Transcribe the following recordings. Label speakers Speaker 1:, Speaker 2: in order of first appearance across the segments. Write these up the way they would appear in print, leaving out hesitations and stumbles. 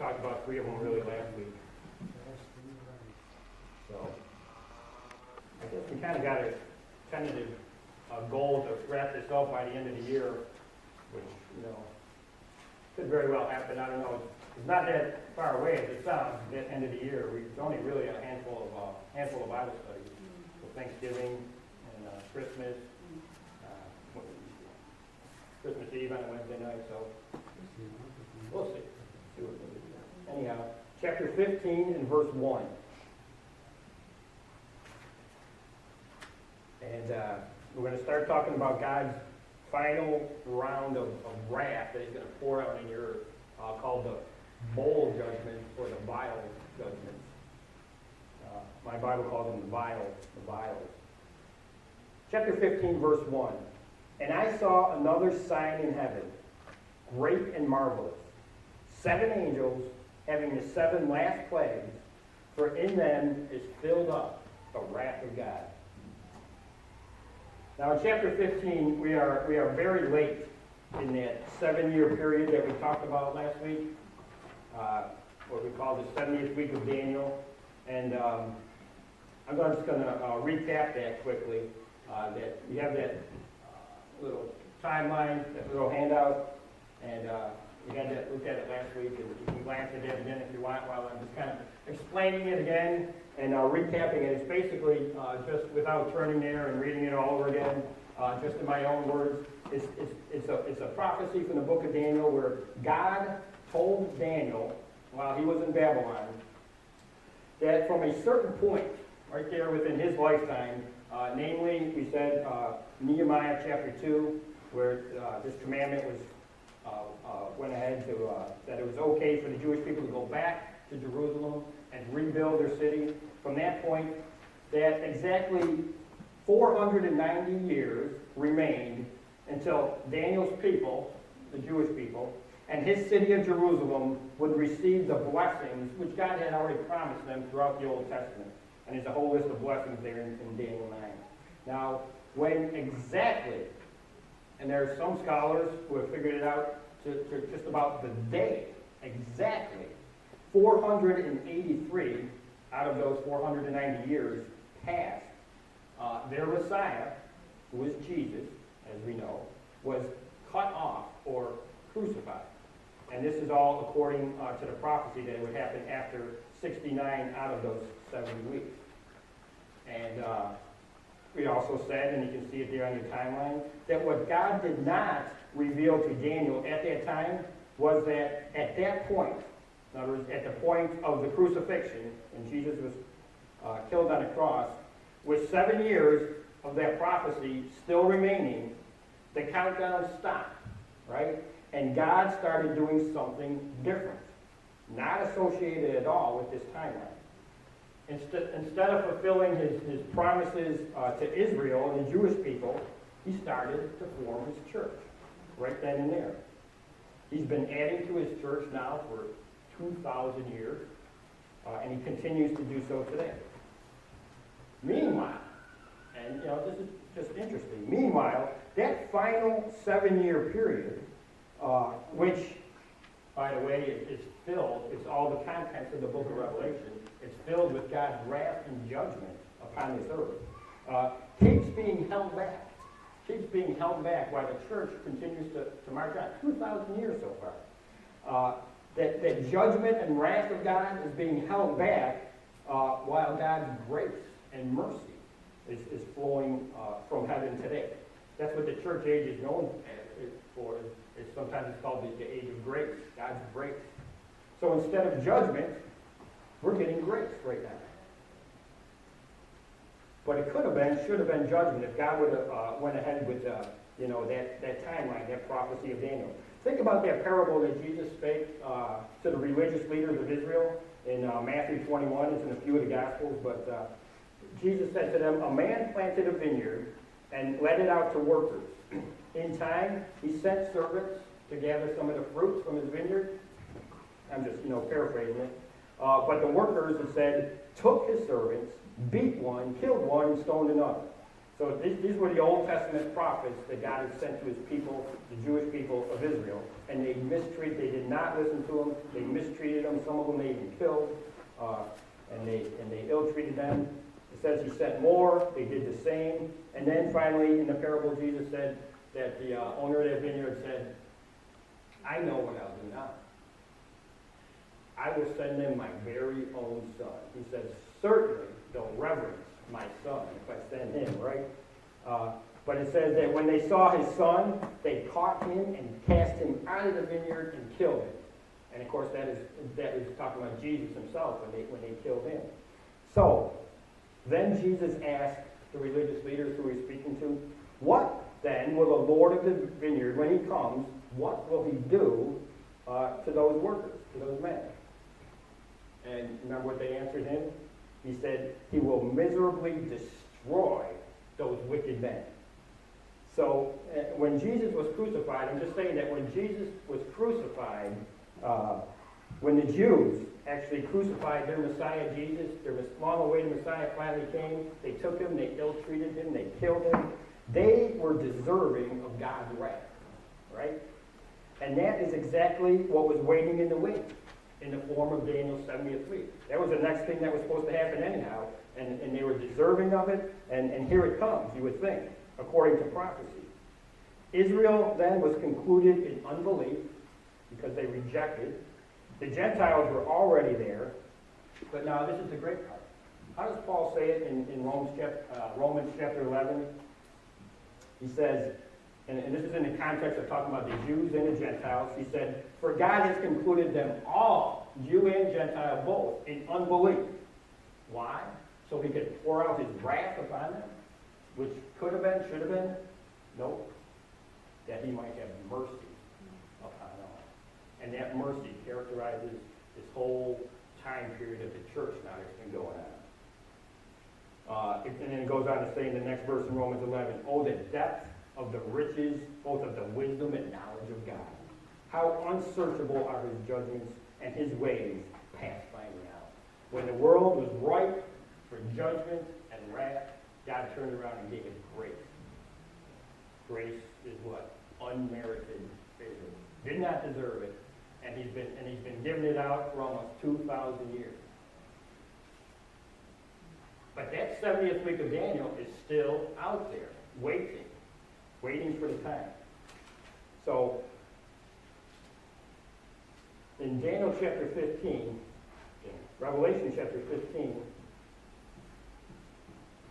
Speaker 1: talked about 3 of them really last week. So, I guess we kind of got a tentative goal to wrap this up by the end of the year, which, could very well happen. I don't know. It's not that far away as it sounds, that end of the year. It's only really a handful of Bible studies. So Thanksgiving and Christmas, Christmas Eve on a Wednesday night, so we'll see. See what we do. Anyhow, chapter 15 and verse 1. And we're going to start talking about God's final round of wrath that he's going to pour out in the earth, called the bowl judgment or the vial judgments. My Bible calls them the vials. Chapter 15, verse 1. And I saw another sign in heaven, great and marvelous, 7 angels having the 7 last plagues, for in them is filled up the wrath of God. Now in chapter 15, we are very late in that 7-year period that we talked about last week, what we call the 70th week of Daniel. And I'm just going to recap that quickly. That you have that little timeline, that little handout, and we had that looked at it last week, and you can glance at it again if you want while I'm just kind of explaining it again and recapping it. It's basically just without turning there and reading it all over again, just in my own words. It's a prophecy from the book of Daniel where God told Daniel while he was in Babylon that from a certain point, right there within his lifetime, namely, we said Nehemiah chapter 2, where this commandment was went ahead to that it was okay for the Jewish people to go back to Jerusalem and rebuild their city. From that point, that exactly 490 years remained until Daniel's people, the Jewish people, and his city of Jerusalem would receive the blessings which God had already promised them throughout the Old Testament. And there's a whole list of blessings there in Daniel 9. Now, when exactly, and there are some scholars who have figured it out to just about the day, exactly, 483 out of those 490 years passed, their Messiah, who was Jesus, as we know, was cut off or crucified. And this is all according to the prophecy that it would happen after 69 out of those 70 weeks. And we also said, and you can see it there on your timeline, that what God did not reveal to Daniel at that time was that at that point, in other words, at the point of the crucifixion, when Jesus was killed on a cross, with 7 years of that prophecy still remaining, the countdown stopped, right? And God started doing something different, not associated at all with this timeline. Instead of fulfilling his promises to Israel and the Jewish people, he started to form his church right then and there. He's been adding to his church now for 2,000 years, and he continues to do so today. Meanwhile, and this is just interesting, meanwhile, that final 7-year period, which, by the way, is filled, it's all the contents of the book of Revelation, it's filled with God's wrath and judgment upon this earth, keeps being held back. Keeps being held back while the church continues to march on. 2,000 years so far. That judgment and wrath of God is being held back while God's grace and mercy is flowing from heaven today. That's what the church age is known for. Sometimes it's called the age of grace, God's grace. So instead of judgment, we're getting grace right now. But it should have been judgment if God would have went ahead with, that timeline, that prophecy of Daniel. Think about that parable that Jesus spake to the religious leaders of Israel in Matthew 21. It's in a few of the Gospels, but Jesus said to them, "A man planted a vineyard and let it out to workers. In time, he sent servants to gather some of the fruits from his vineyard." I'm just, paraphrasing it. But the workers, it said, took his servants, beat one, killed one, and stoned another. So these were the Old Testament prophets that God had sent to his people, the Jewish people of Israel. And they did not listen to them. They mistreated them. Some of them they even killed. And they ill-treated them. It says he sent more. They did the same. And then finally, in the parable, Jesus said that the owner of that vineyard said, I know what I'll do now. I will send them my very own son. He says, certainly they'll reverence my son if I send him, right? But it says that when they saw his son, they caught him and cast him out of the vineyard and killed him. And of course, that is talking about Jesus himself when they killed him. So then Jesus asked the religious leaders who he was speaking to, what then will the Lord of the vineyard, when he comes, what will he do to those workers, to those men? And remember what they answered him? He said, he will miserably destroy those wicked men. So when Jesus was crucified, I'm just saying that when Jesus was crucified, when the Jews actually crucified their Messiah Jesus, their long-awaited Messiah finally came, they took him, they ill-treated him, they killed him. They were deserving of God's wrath, right? And that is exactly what was waiting in the wings, in the form of Daniel's 70th week. That was the next thing that was supposed to happen anyhow, and they were deserving of it, and here it comes, you would think, according to prophecy. Israel then was concluded in unbelief because they rejected. The Gentiles were already there, but now this is the great part. How does Paul say it in Romans chapter 11? He says, and this is in the context of talking about the Jews and the Gentiles, he said, for God has concluded them all, Jew and Gentile both, in unbelief. Why? So he could pour out his wrath upon them, which could have been, should have been. Nope. That he might have mercy upon all. And that mercy characterizes this whole time period of the church now that's been going on. And then it goes on to say in the next verse in Romans 11, oh, the depth of the riches, both of the wisdom and knowledge of God. How unsearchable are his judgments and his ways past finding out. When the world was ripe for judgment and wrath, God turned around and gave it grace. Grace is what? Unmerited favor. Did not deserve it, and he's been giving it out for almost 2,000 years. But that 70th week of Daniel is still out there, waiting for the time. So, in Daniel chapter 15, Revelation chapter 15,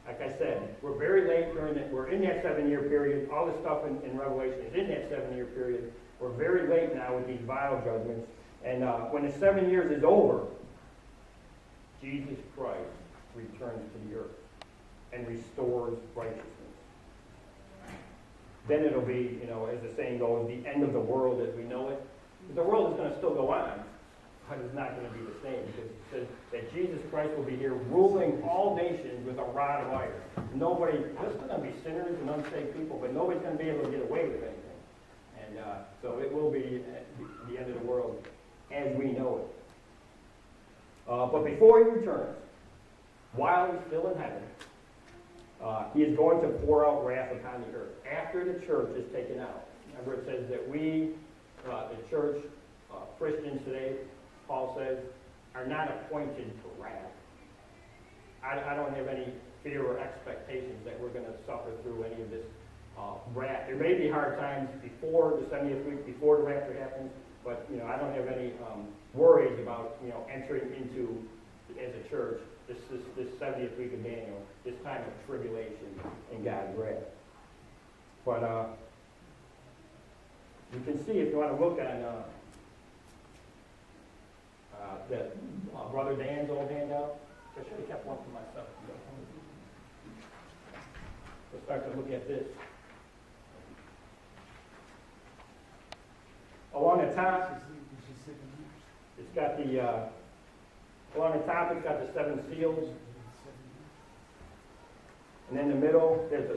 Speaker 1: like I said, we're very late we're in that 7-year period. All the stuff in Revelation is in that 7-year period. We're very late now with these vial judgments. And when the 7 years is over, Jesus Christ returns to the earth and restores righteousness. Then it'll be, as the saying goes, the end of the world as we know it. The world is going to still go on, but it's not going to be the same, because it says that Jesus Christ will be here ruling all nations with a rod of iron. There's going to be sinners and unsaved people, but nobody's going to be able to get away with anything. And so it will be the end of the world as we know it. But before he returns, while he's still in heaven, he is going to pour out wrath upon the earth after the church is taken out. Remember, it says that we, the church, Christians today, Paul says, are not appointed to wrath. I don't have any fear or expectations that we're going to suffer through any of this wrath. There may be hard times before the 70th week, before the rapture happens, but I don't have any worries about entering into, as a church, this 70th week of Daniel, this time of tribulation and God's wrath. But you can see, if you want to look on Brother Dan's old handout. I should have kept one for myself. Let's start to look at this. Along the top, it's got along the top it's got the 7 seals. And in the middle, there's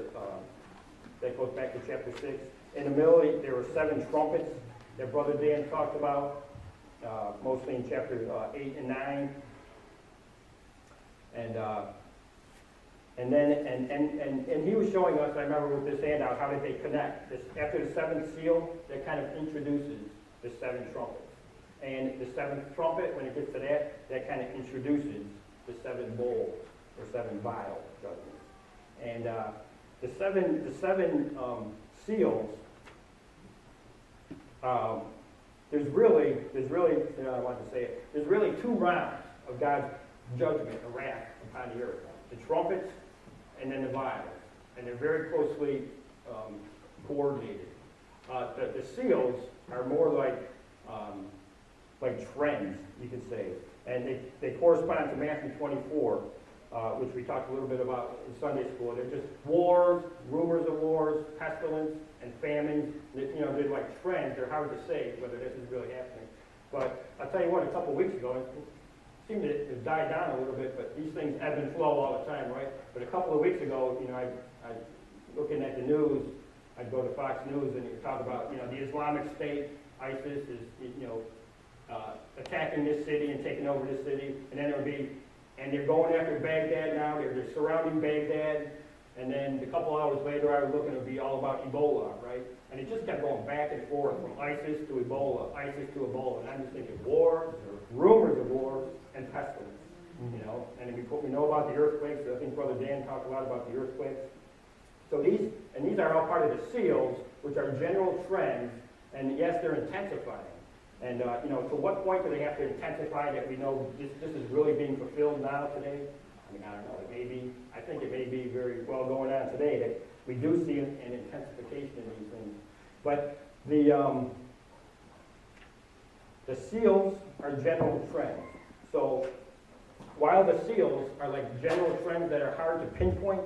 Speaker 1: that goes back to chapter 6. In the middle, there were 7 trumpets that Brother Dan talked about, mostly in chapter 8 and 9. And And then, and he was showing us, I remember with this handout, how did they connect. After the seventh seal, that kind of introduces the seven trumpets. And the seventh trumpet, when it gets to that kind of introduces the seven bowls, or seven vial judgments. And the seven seals, there's really, I want to say it, there's really two rounds of God's judgment or wrath upon the earth. The trumpets and then the vials. And they're very closely coordinated. The seals are more like trends, you could say. And they correspond to Matthew 24, which we talked a little bit about in Sunday school. They're just wars, rumors of wars, pestilence, and famines. They're like trends. They're hard to say whether this is really happening. But I'll tell you what, a couple of weeks ago, it seemed to die down a little bit, but these things ebb and flow all the time, right? But a couple of weeks ago, I looking at the news, I'd go to Fox News and you talk about, the Islamic State, ISIS is, attacking this city and taking over this city, and then and they're going after Baghdad now, they're surrounding Baghdad, and then a couple hours later I was looking, it would be all about Ebola, right? And it just kept going back and forth from ISIS to Ebola, and I'm just thinking war, rumors of wars, and pestilence, and we know about the earthquakes. I think Brother Dan talked a lot about the earthquakes. So these are all part of the seals, which are general trends, and yes, they're intensifying. And, to what point do they have to intensify that we know this is really being fulfilled now today? I mean, I don't know. I think it may be very well going on today that we do see an intensification in these things. But the seals are general trends. So while the seals are like general trends that are hard to pinpoint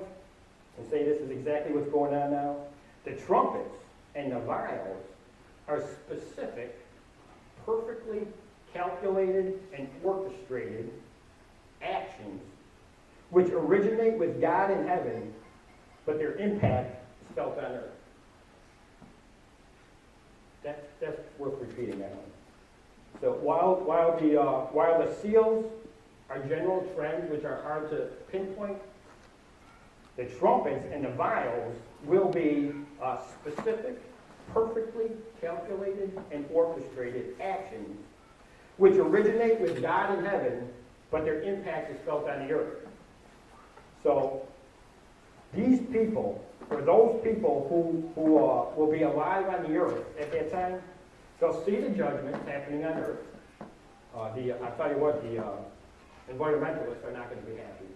Speaker 1: and say this is exactly what's going on now, the trumpets and the vials are specific, perfectly calculated and orchestrated actions which originate with God in heaven, but their impact is felt on earth. That's worth repeating that one. So while the seals are general trends which are hard to pinpoint, the trumpets and the vials will be specific, perfectly calculated and orchestrated actions which originate with God in heaven, but their impact is felt on the earth. So these people, or those people who will be alive on the earth at that time, they'll see the judgments happening on earth. I'll tell you what, the environmentalists are not going to be happy.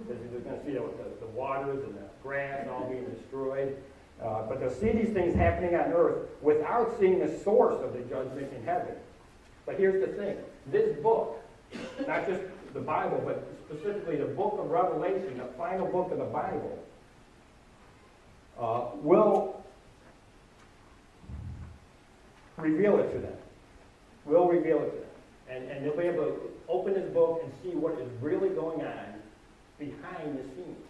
Speaker 1: They're going to see the waters and the grass all being destroyed. But they'll see these things happening on earth without seeing the source of the judgment in heaven. But here's the thing. This book, not just the Bible, but specifically the book of Revelation, the final book of the Bible, will reveal it to them. Will reveal it to them. And they'll be able to open this book and see what is really going on behind the scenes.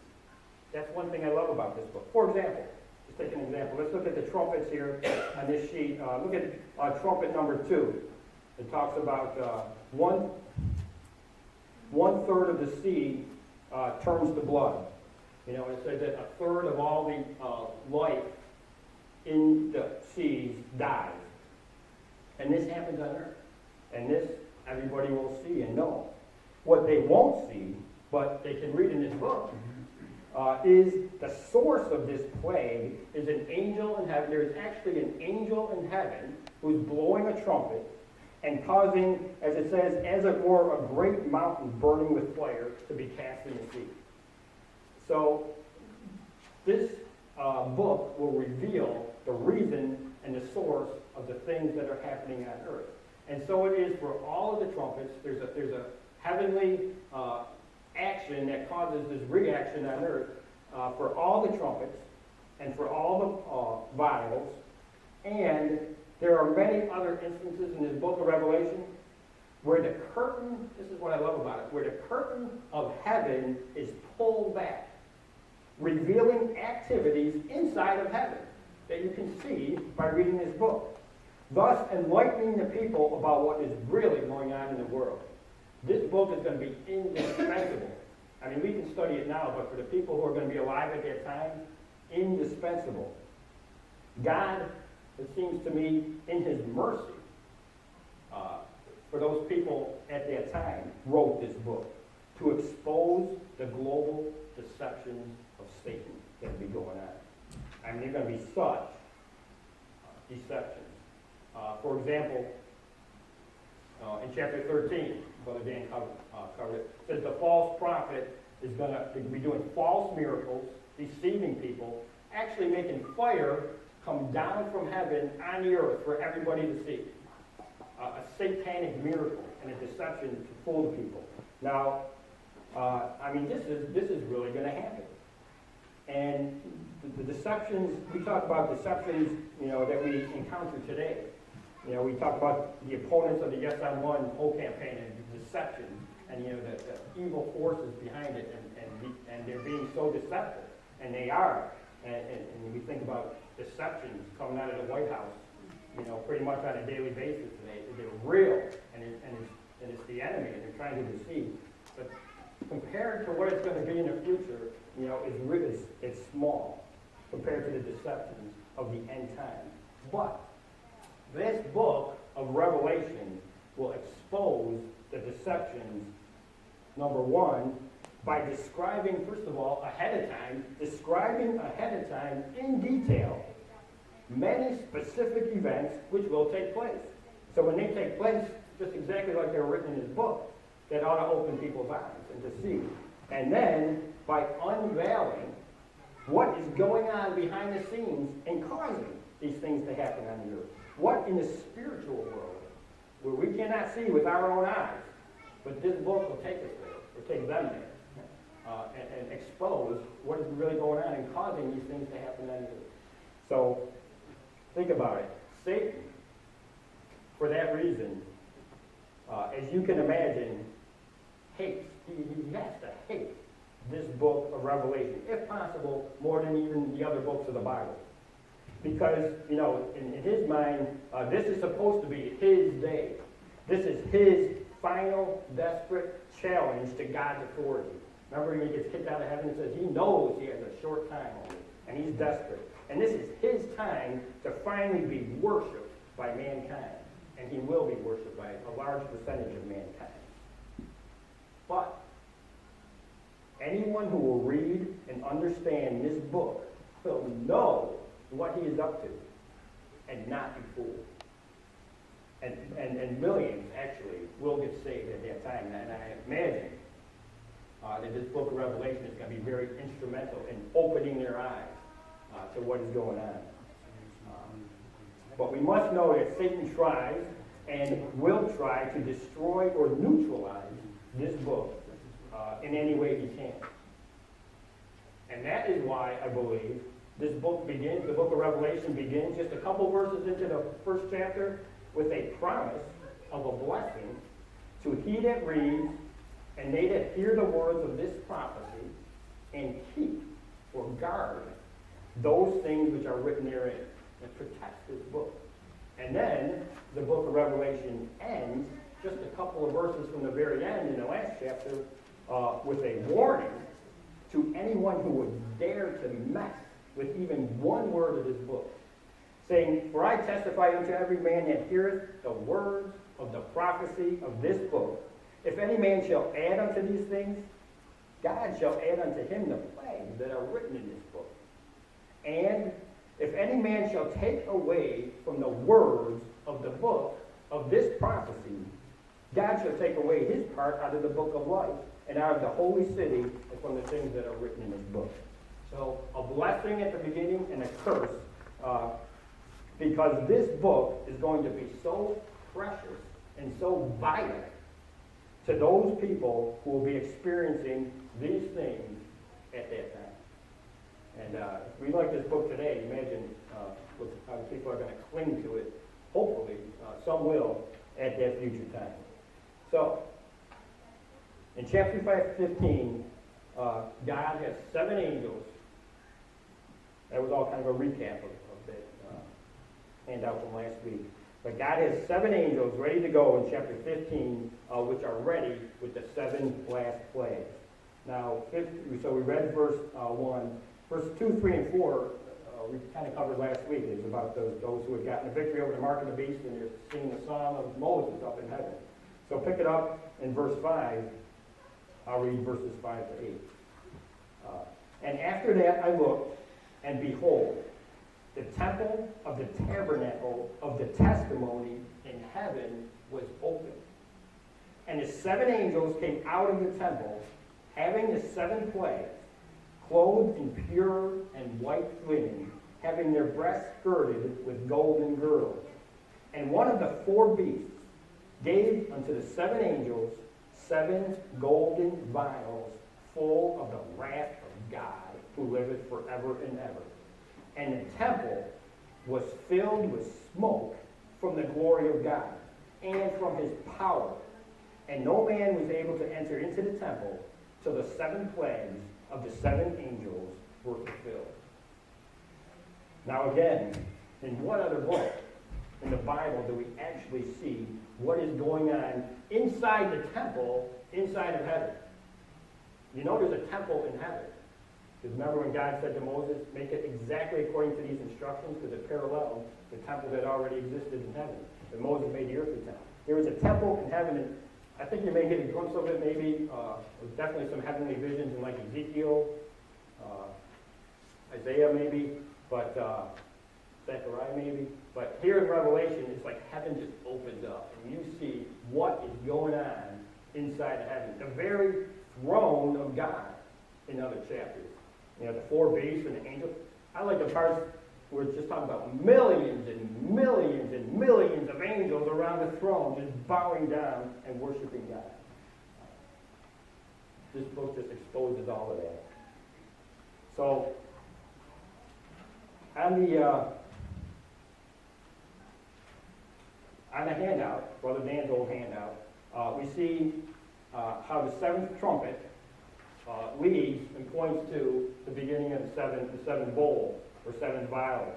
Speaker 1: That's one thing I love about this book. For example, let's take an example. Let's look at the trumpets here on this sheet. Look at trumpet number 2. It talks about one third of the sea turns to blood. It says that a third of all the life in the seas dies. And this happens on earth. And this everybody will see and know. What they won't see, but they can read in this book, is the source of this plague is an angel in heaven. There's actually an angel in heaven who's blowing a trumpet and causing, as it says, as it were, a great mountain burning with fire to be cast in the sea. So this book will reveal the reason and the source of the things that are happening on earth. And so it is for all of the trumpets. There's a heavenly action that causes this reaction on earth for all the trumpets and for all the vials. And there are many other instances in this book of Revelation where the curtain, this is what I love about it, where the curtain of heaven is pulled back, revealing activities inside of heaven that you can see by reading this book, thus enlightening the people about what is really going on in the world. This book is going to be indispensable I mean, we can study it now, but for the people who are going to be alive at that time, indispensable. God, it seems to me, in his mercy, for those people at that time, wrote this book to expose the global deceptions of Satan that be going on. I mean, they're going to be such deceptions. For example, in chapter 13, Brother Dan covered it, says the false prophet is going to be doing false miracles, deceiving people, actually making fire come down from heaven on the earth for everybody to see. A satanic miracle and a deception to fool the people. Now, I mean, this is really going to happen. And the deceptions, we talk about deceptions, that we encounter today. We talk about the opponents of the Yes on One whole campaign and deception, and the evil forces behind it, and they're being so deceptive, and they are. And we think about deceptions coming out of the White House, pretty much on a daily basis today. They're real, and it's the enemy, and they're trying to deceive. But compared to what it's going to be in the future, it's small compared to the deceptions of the end time. But this book of Revelation will expose the deceptions, number one, by describing, first of all, ahead of time in detail many specific events which will take place. So when they take place, just exactly like they're written in this book, that ought to open people's eyes and to see. And then, by unveiling what is going on behind the scenes and causing these things to happen on the earth. What in the spiritual world, where we cannot see with our own eyes, but this book will take us there, or take them there, and expose what is really going on and causing these things to happen on the earth. So, think about it. Satan, for that reason, as you can imagine, hates. He has to hate this book of Revelation, if possible, more than even the other books of the Bible. Because, in his mind, this is supposed to be his day. This is his final, desperate challenge to God's authority. Remember when he gets kicked out of heaven, it says he knows he has a short time on it, and he's desperate. And this is his time to finally be worshipped by mankind. And he will be worshipped by a large percentage of mankind. But anyone who will read and understand this book will know what he is up to and not be fooled. And millions, actually, will get saved at that time. And I imagine that this book of Revelation is going to be very instrumental in opening their eyes to what is going on. But we must know that Satan tries and will try to destroy or neutralize this book in any way he can. And that is why I believe this book begins, the book of Revelation begins just a couple verses into the first chapter with a promise of a blessing to he that reads and they that hear the words of this prophecy and keep or guard those things which are written therein, and protect this book. And then the book of Revelation ends just a couple of verses from the very end in the last chapter with a warning to anyone who would dare to mess with even one word of this book, saying, "For I testify unto every man that heareth the words of the prophecy of this book, if any man shall add unto these things, God shall add unto him the plagues that are written in this book. And if any man shall take away from the words of the book of this prophecy, God shall take away his part out of the book of life and out of the holy city and from the things that are written in this book." So a blessing at the beginning and a curse, because this book is going to be so precious and so vital to those people who will be experiencing these things at that time. And if we like this book today, imagine how people are going to cling to it. Hopefully, some will at that future time. So, in chapter 15, God has 7 angels. That was all kind of a recap of that handout from last week. But God has 7 angels ready to go in chapter 15, which are ready with the 7 last plagues. Now, so we read verse 1. Verse 2, 3, and 4, we kind of covered last week. It's about those who had gotten a victory over the mark of the beast, and you're singing the song of Moses up in heaven. So pick it up in verse 5. I'll read verses 5 to 8. And after that I looked, and behold, the temple of the tabernacle of the testimony in heaven was open. And the 7 angels came out of the temple, having the 7 plagues, clothed in pure and white linen, having their breasts girded with golden girdles. And one of the 4 beasts gave unto the 7 angels 7 golden vials full of the wrath of God, who liveth forever and ever. And the temple was filled with smoke from the glory of God and from his power. And no man was able to enter into the temple till the 7 plagues of the 7 angels were fulfilled. Now again, in what other book in the Bible do we actually see what is going on inside the temple, inside of heaven? You know there's a temple in heaven. Because remember when God said to Moses, make it exactly according to these instructions, because it paralleled the temple that already existed in heaven. And Moses made the earthly temple. There is a temple in heaven, and I think you may get a glimpse of it maybe. There's definitely some heavenly visions in like Ezekiel, Isaiah maybe, but Zechariah maybe. But here in Revelation, it's like heaven just opens up, and you see what is going on inside of heaven. The very throne of God in other chapters. You know, the 4 beasts and the angels. I like the parts where it's just talking about millions and millions and millions of angels around the throne just bowing down and worshiping God. This book just exposes all of that. So, on the handout, Brother Dan's old handout, we see how the 7th trumpet leads and points to the beginning of the seven bowl or 7 vials.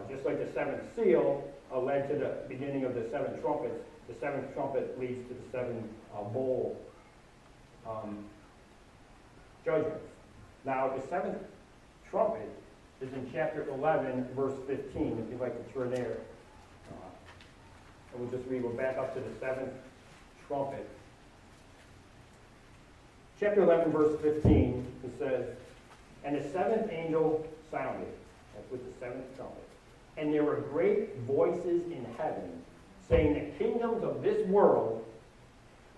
Speaker 1: Just like the 7th seal led to the beginning of the 7 trumpets, the 7th trumpet leads to the 7 bowl judgments. Now, the 7th trumpet is in chapter 11, verse 15, if you'd like to turn there. And we'll just read, we're back up to the 7th trumpet. Chapter 11, verse 15, it says, and the 7th angel sounded, that's with the 7th trumpet, and there were great voices in heaven, saying, the kingdoms of this world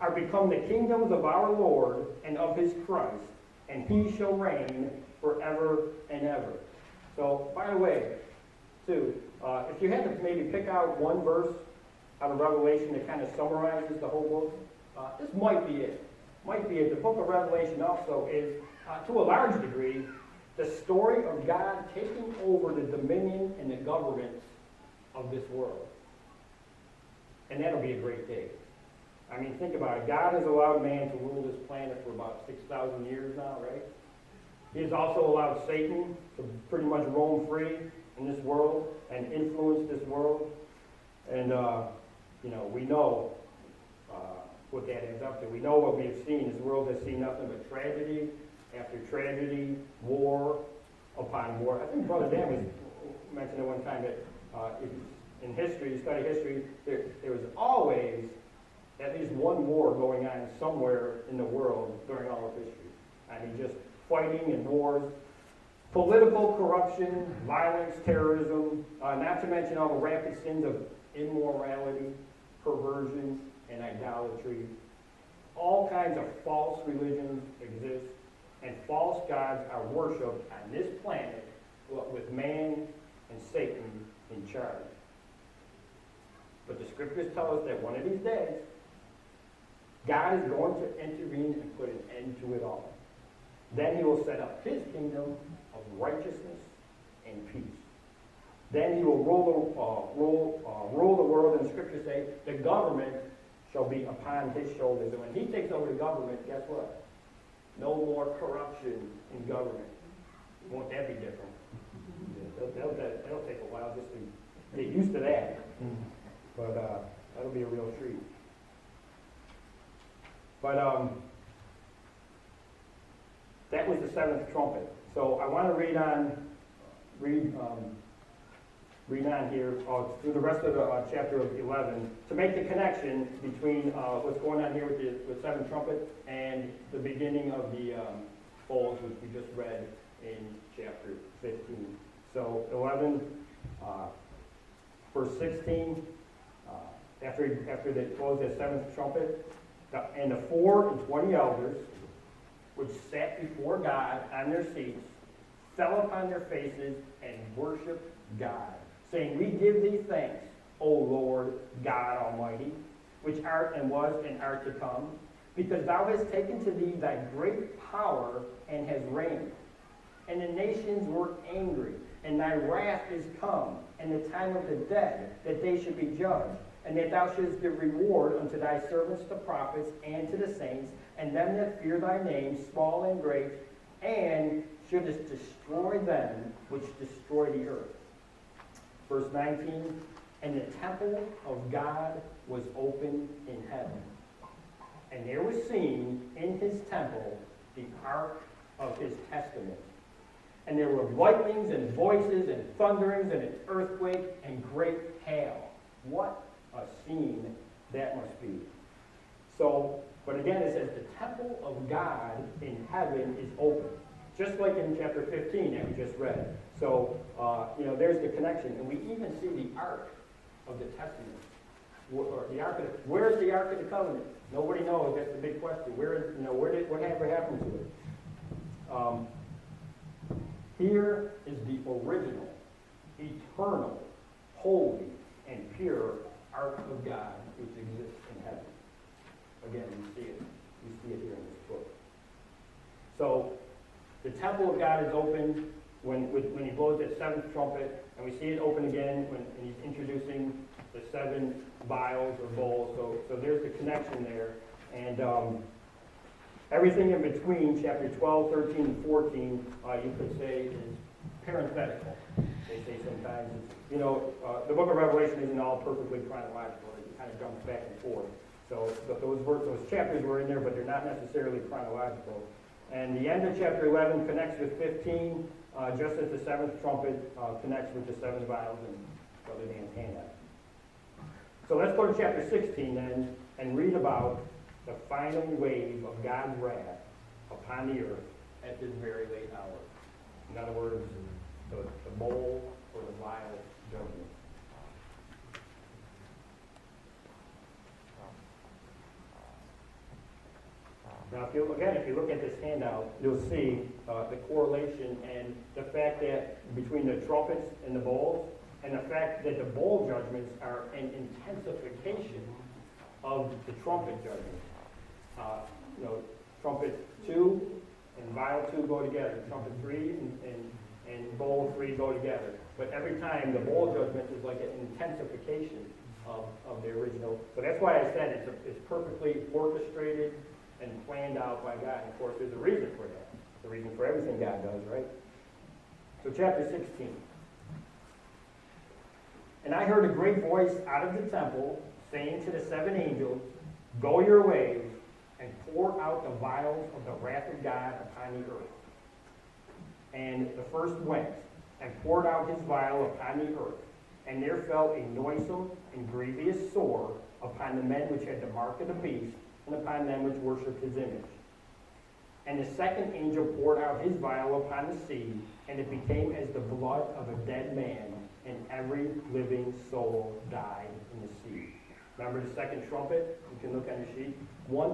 Speaker 1: are become the kingdoms of our Lord and of his Christ, and he shall reign forever and ever. So, by the way, too, if you had to maybe pick out one verse out of Revelation that kind of summarizes the whole book, this might be it. The book of Revelation also is, to a large degree, the story of God taking over the dominion and the government of this world. And that'll be a great day. I mean, think about it. God has allowed man to rule this planet for about 6,000 years now, right? He has also allowed Satan to pretty much roam free in this world and influence this world. And, we know what that ends up to. We know what we have seen. This world has seen nothing but tragedy after tragedy, war upon war. I think Brother Dan was mentioned at one time that in history, you study history, there was always at least one war going on somewhere in the world during all of history. I mean, just fighting and wars, political corruption, violence, terrorism, not to mention all the rampant sins of immorality, perversion, and idolatry. All kinds of false religions exist, and false gods are worshipped on this planet with man and Satan in charge. But the scriptures tell us that one of these days, God is going to intervene and put an end to it all. Then he will set up his kingdom of righteousness and peace. Then he will rule the world, and the scriptures say the government shall be upon his shoulders. And when he takes over the government, guess what? No more corruption in government. Won't that be different? That'll take a while just to get used to that. But that'll be a real treat. But That was the seventh trumpet. So I want to read on here through the rest of the chapter of 11 to make the connection between what's going on here with the seventh trumpet and the beginning of the bowls, which we just read in chapter 15. So 11, verse 16, after they closed the seventh trumpet, and the 24 elders, which sat before God on their seats, fell upon their faces and worshiped God, saying, We give thee thanks, O Lord God Almighty, which art and was and art to come, because thou hast taken to thee thy great power and hast reigned. And the nations were angry, and thy wrath is come, and the time of the dead, that they should be judged, and that thou shouldest give reward unto thy servants the prophets, and to the saints, and them that fear thy name, small and great, and shouldest destroy them which destroy the earth. Verse 19, and the temple of God was opened in heaven, and there was seen in his temple the ark of his testament. And there were lightnings and voices and thunderings and an earthquake and great hail. What a scene that must be. So, but again, it says the temple of God in heaven is open. Just like in chapter 15 that we just read. So, there's the connection. And we even see the Ark of the Testament. Where's the Ark of the Covenant? Nobody knows. That's the big question. Whatever happened to it? Here is the original, eternal, holy, and pure Ark of God which exists in heaven. Again, we see it. We see it here in this book. So, the temple of God is opened when he blows that seventh trumpet, and we see it open again when he's introducing the 7 vials or bowls. So there's the connection there. And everything in between chapter 12, 13, and 14, you could say is parenthetical. They say sometimes, the book of Revelation isn't all perfectly chronological. It kind of jumps back and forth. So those chapters were in there, but they're not necessarily chronological. And the end of chapter 11 connects with 15, just as the 7th trumpet connects with the 7 vials and Brother Dan's handout. So let's go to chapter 16 then and read about the final wave of God's wrath upon the earth at this very late hour. In other words, the bowl or the vial judgment. Now, if you look at this handout, you'll see the correlation and the fact that between the trumpets and the bowls, and the fact that the bowl judgments are an intensification of the trumpet judgments. Trumpet 2 and vial 2 go together. Trumpet 3 and bowl 3 go together. But every time the bowl judgment is like an intensification of the original. So that's why I said it's perfectly orchestrated and planned out by God. And of course, there's a reason for that. The reason for everything God does, right? So chapter 16. And I heard a great voice out of the temple saying to the 7 angels, Go your ways and pour out the vials of the wrath of God upon the earth. And the first went and poured out his vial upon the earth. And there fell a noisome and grievous sore upon the men which had the mark of the beast, and upon them which worshipped his image. And the second angel poured out his vial upon the sea, and it became as the blood of a dead man, and every living soul died in the sea. Remember the second trumpet? You can look on your sheet. One